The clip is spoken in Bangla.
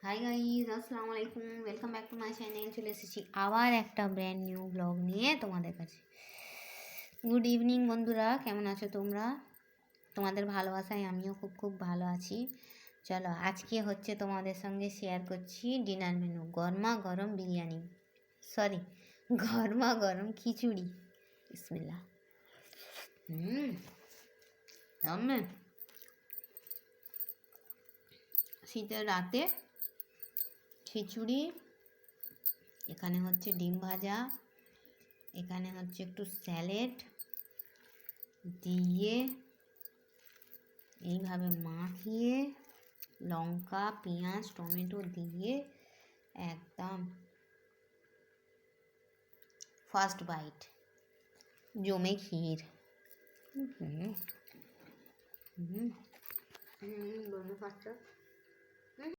হাই গাইজ, আসসালামু আলাইকুম। Welcome back to my channel. চলে এসেছি আবার একটা ব্র্যান্ড নিউ ব্লগ নিয়ে তোমাদের কাছে। গুড ইভিনিং বন্ধুরা, কেমন আছো তোমরা? তোমাদের ভালোবাসায় আমিও খুব খুব ভালো আছি। চলো, আজকে হচ্ছে তোমাদের সঙ্গে শেয়ার করছি ডিনার মেনু। গরমা গরম বিরিয়ানি, সরি গরমা গরম খিচুড়ি। বিসমিল্লাহ। দারুণ। শীতের রাতে খিচুড়ি, এখানে হচ্ছে ডিম ভাজা, এখানে হচ্ছে একটু স্যালাড দিয়ে এইভাবে মাখিয়ে লঙ্কা পেঁয়াজ টমেটো দিয়ে একদম ফার্স্ট বাইট, জমে ক্ষীর। হুম হুম হুম ফার্স্ট